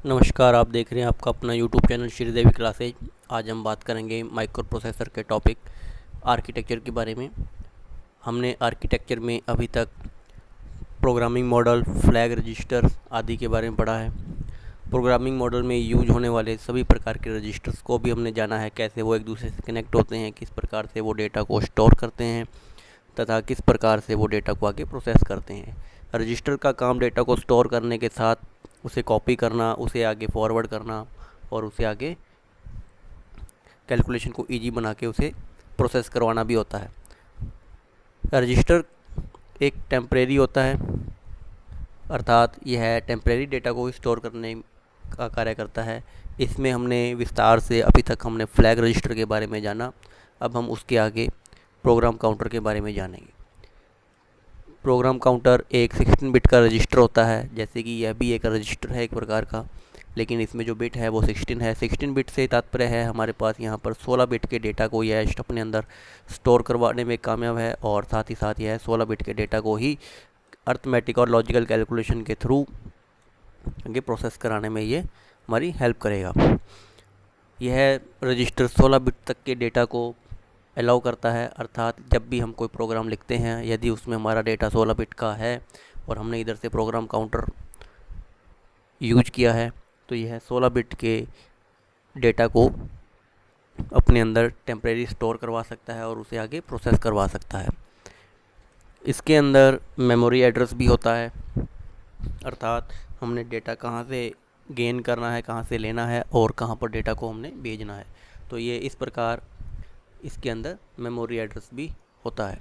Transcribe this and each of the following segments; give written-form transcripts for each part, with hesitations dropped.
नमस्कार, आप देख रहे हैं आपका अपना यूट्यूब चैनल श्रीदेवी क्लासेज। आज हम बात करेंगे माइक्रो प्रोसेसर के टॉपिक आर्किटेक्चर के बारे में। हमने आर्किटेक्चर में अभी तक प्रोग्रामिंग मॉडल, फ्लैग रजिस्टर आदि के बारे में पढ़ा है। प्रोग्रामिंग मॉडल में यूज होने वाले सभी प्रकार के रजिस्टर्स को भी हमने जाना है, कैसे वो एक दूसरे से कनेक्ट होते हैं, किस प्रकार से वो डेटा को स्टोर करते हैं तथा किस प्रकार से वो डेटा को आगे प्रोसेस करते हैं। रजिस्टर का काम डेटा को स्टोर करने के साथ उसे कॉपी करना, उसे आगे फॉरवर्ड करना और उसे आगे कैलकुलेशन को इजी बना के उसे प्रोसेस करवाना भी होता है। रजिस्टर एक टेम्परेरी होता है, अर्थात यह टेम्परेरी डेटा को स्टोर करने का कार्य करता है। इसमें हमने विस्तार से अभी तक हमने फ्लैग रजिस्टर के बारे में जाना। अब हम उसके आगे प्रोग्राम काउंटर के बारे में जानेंगे। प्रोग्राम काउंटर एक 16 बिट का रजिस्टर होता है, जैसे कि यह भी एक रजिस्टर है एक प्रकार का, लेकिन इसमें जो बिट है वो 16 है। 16 बिट से तात्पर्य है हमारे पास यहाँ पर 16 बिट के डेटा को यह अपने अंदर स्टोर करवाने में कामयाब है, और साथ ही साथ यह 16 बिट के डेटा को ही अर्थमेटिक और लॉजिकल कैलकुलेशन के थ्रू आगे प्रोसेस कराने में ये हमारी हेल्प करेगा। यह रजिस्टर 16 बिट तक के डेटा को अलाउ करता है, अर्थात जब भी हम कोई प्रोग्राम लिखते हैं, यदि उसमें हमारा डेटा 16 बिट का है और हमने इधर से प्रोग्राम काउंटर यूज किया है, तो यह 16 बिट के डेटा को अपने अंदर टेम्परेरी स्टोर करवा सकता है और उसे आगे प्रोसेस करवा सकता है। इसके अंदर मेमोरी एड्रेस भी होता है, अर्थात हमने डेटा कहाँ से गेन करना है, कहाँ से लेना है और कहाँ पर डेटा को हमने भेजना है। तो ये इस प्रकार इसके अंदर मेमोरी एड्रेस भी होता है।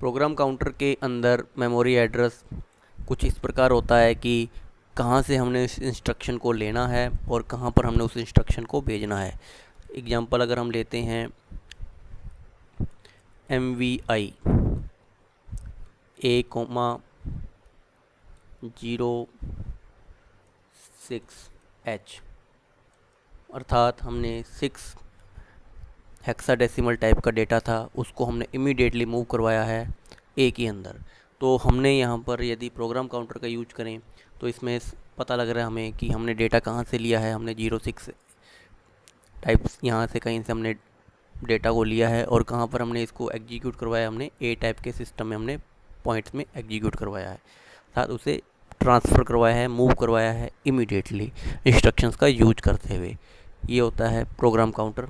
प्रोग्राम काउंटर के अंदर मेमोरी एड्रेस कुछ इस प्रकार होता है कि कहाँ से हमने इस इंस्ट्रक्शन को लेना है और कहाँ पर हमने उस इंस्ट्रक्शन को भेजना है। एग्जांपल अगर हम लेते हैं MVI A,06H, अर्थात हमने 6 हेक्साडेसिमल टाइप का डेटा था, उसको हमने इमीडिएटली मूव करवाया है ए के अंदर। तो हमने यहाँ पर यदि प्रोग्राम काउंटर का यूज करें तो इसमें पता लग रहा है हमें कि हमने डेटा कहाँ से लिया है। हमने 06 टाइप्स यहाँ से कहीं से हमने डेटा को लिया है और कहाँ पर हमने इसको एग्जीक्यूट करवाया, हमने ए टाइप के सिस्टम में हमने पॉइंट्स में एग्जीक्यूट करवाया है, साथ उसे ट्रांसफ़र करवाया है, मूव करवाया है इमीडिएटली इंस्ट्रक्शंस का यूज करते हुए। ये होता है program counter.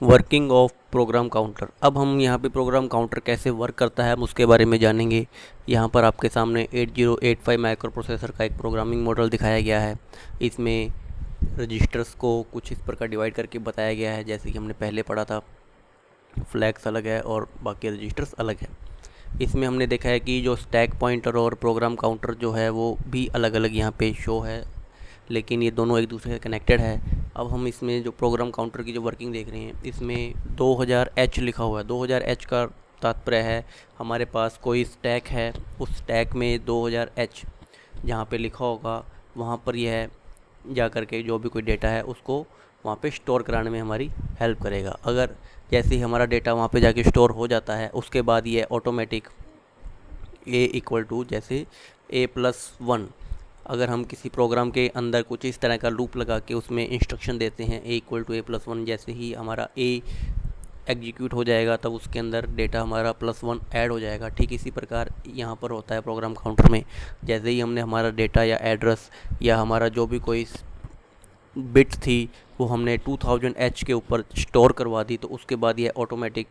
Working of program counter. अब हम यहाँ पे प्रोग्राम काउंटर कैसे वर्क करता है हम उसके बारे में जानेंगे। यहाँ पर आपके सामने 8085 माइक्रो प्रोसेसर का एक प्रोग्रामिंग मॉडल दिखाया गया है। इसमें रजिस्टर्स को कुछ इस प्रकार डिवाइड करके बताया गया है, जैसे कि हमने पहले पढ़ा था, फ्लैग्स अलग है और बाकी रजिस्टर्स अलग है। इसमें हमने देखा है कि जो स्टैक पॉइंटर और प्रोग्राम काउंटर जो है वो भी अलग अलग यहाँ पे शो है, लेकिन ये दोनों एक दूसरे से कनेक्टेड है। अब हम इसमें जो प्रोग्राम काउंटर की जो वर्किंग देख रहे हैं, इसमें 2000H लिखा हुआ है। 2000H का तात्पर्य है हमारे पास कोई स्टैक है, उस स्टैक में 2000H जहाँ पे लिखा होगा वहाँ पर यह जा कर के जो भी कोई डेटा है उसको वहाँ पे स्टोर कराने में हमारी हेल्प करेगा। अगर जैसे ही हमारा डेटा वहाँ पे जाके स्टोर हो जाता है, उसके बाद ये ऑटोमेटिक A = जैसे A+1, अगर हम किसी प्रोग्राम के अंदर कुछ इस तरह का लूप लगा के उसमें इंस्ट्रक्शन देते हैं A = A+1, जैसे ही हमारा A एग्जीक्यूट हो जाएगा तब उसके अंदर डेटा हमारा +1 ऐड हो जाएगा। ठीक इसी प्रकार यहाँ पर होता है प्रोग्राम काउंटर में। जैसे ही हमने हमारा डेटा या एड्रेस या हमारा जो भी कोई बिट थी वो हमने 2000H के ऊपर स्टोर करवा दी, तो उसके बाद यह ऑटोमेटिक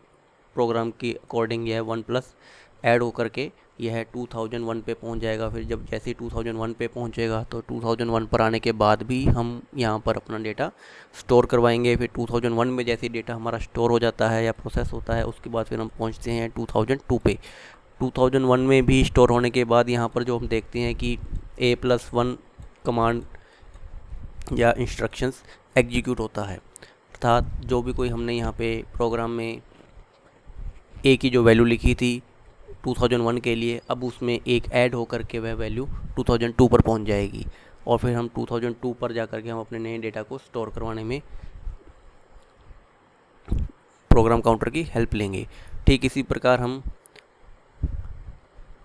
प्रोग्राम की अकॉर्डिंग यह 1+ ऐड होकर के यह 2001 पे पहुंच जाएगा। फिर जब जैसे ही 2001 पे पहुंचेगा तो 2001 पर आने के बाद भी हम यहाँ पर अपना डेटा स्टोर करवाएंगे। फिर 2001 में जैसे डेटा हमारा स्टोर हो जाता है या प्रोसेस होता है, उसके बाद फिर हम पहुँचते हैं 2002 पे। 2001 में भी स्टोर होने के बाद यहाँ पर जो हम देखते हैं कि A+1 कमांड या इंस्ट्रक्शंस एग्जीक्यूट होता है, अर्थात जो भी कोई हमने यहाँ पे प्रोग्राम में ए की जो वैल्यू लिखी थी 2001 के लिए, अब उसमें एक ऐड होकर के वह वैल्यू 2002 पर पहुंच जाएगी और फिर हम 2002 पर जाकर के हम अपने नए डेटा को स्टोर करवाने में प्रोग्राम काउंटर की हेल्प लेंगे। ठीक इसी प्रकार हम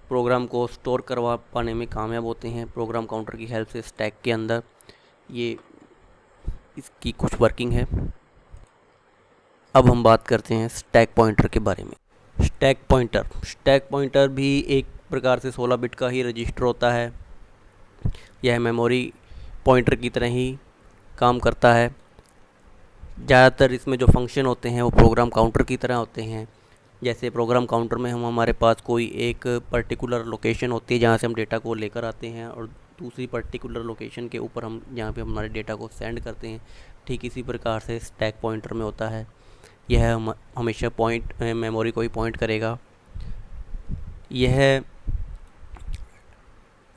प्रोग्राम को स्टोर करवा पाने में कामयाब होते हैं प्रोग्राम काउंटर की हेल्प से स्टैक के अंदर। ये इसकी कुछ वर्किंग है। अब हम बात करते हैं स्टैक पॉइंटर के बारे में। स्टैक पॉइंटर भी एक प्रकार से 16 बिट का ही रजिस्टर होता है। यह मेमोरी पॉइंटर की तरह ही काम करता है। ज़्यादातर इसमें जो फंक्शन होते हैं वो प्रोग्राम काउंटर की तरह होते हैं। जैसे प्रोग्राम काउंटर में हमारे पास कोई एक पर्टिकुलर लोकेशन होती है जहाँ से हम डेटा को लेकर आते हैं, और दूसरी पर्टिकुलर लोकेशन के ऊपर हम जहाँ पे हमारे डेटा को सेंड करते हैं। ठीक इसी प्रकार से स्टैक पॉइंटर में होता है। यह हमेशा मेमोरी को ही पॉइंट करेगा। यह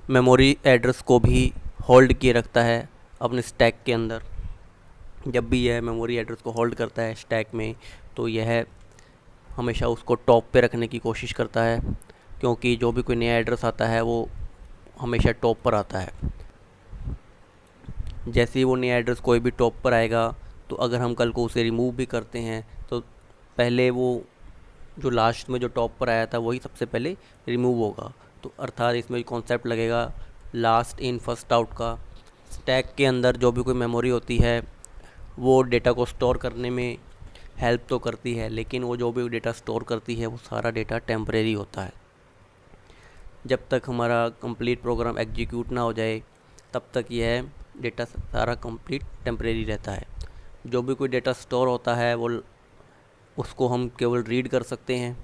मेमोरी एड्रेस को भी होल्ड किए रखता है अपने स्टैक के अंदर। जब भी यह मेमोरी एड्रेस को होल्ड करता है स्टैक में, तो यह हमेशा उसको टॉप पे रखने की कोशिश करता है, क्योंकि जो भी कोई नया एड्रेस आता है वो हमेशा टॉप पर आता है। जैसे ही वो नया एड्रेस कोई भी टॉप पर आएगा, तो अगर हम कल को उसे रिमूव भी करते हैं तो पहले वो जो लास्ट में जो टॉप पर आया था वही सबसे पहले रिमूव होगा। तो अर्थात इसमें कॉन्सेप्ट लगेगा लास्ट इन फर्स्ट आउट का। स्टैक के अंदर जो भी कोई मेमोरी होती है वो डेटा को स्टोर करने में हेल्प तो करती है, लेकिन वो जो भी डेटा स्टोर करती है वो सारा डेटा टेम्परेरी होता है। जब तक हमारा कंप्लीट प्रोग्राम एग्जीक्यूट ना हो जाए तब तक यह डेटा सारा कंप्लीट टेम्परेरी रहता है। जो भी कोई डेटा स्टोर होता है वो उसको हम केवल रीड कर सकते हैं,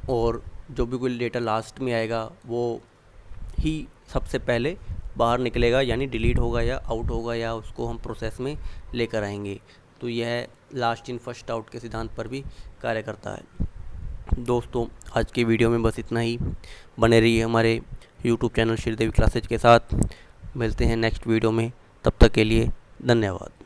और जो भी कोई डेटा लास्ट में आएगा वो ही सबसे पहले बाहर निकलेगा, यानी डिलीट होगा या आउट होगा, या उसको हम प्रोसेस में लेकर आएंगे। तो यह लास्ट इन फर्स्ट आउट के सिद्धांत पर भी कार्य करता है। दोस्तों, आज की वीडियो में बस इतना ही। बने रहिए हमारे यूट्यूब चैनल श्रीदेवी क्लासेज के साथ। मिलते हैं नेक्स्ट वीडियो में, तब तक के लिए धन्यवाद।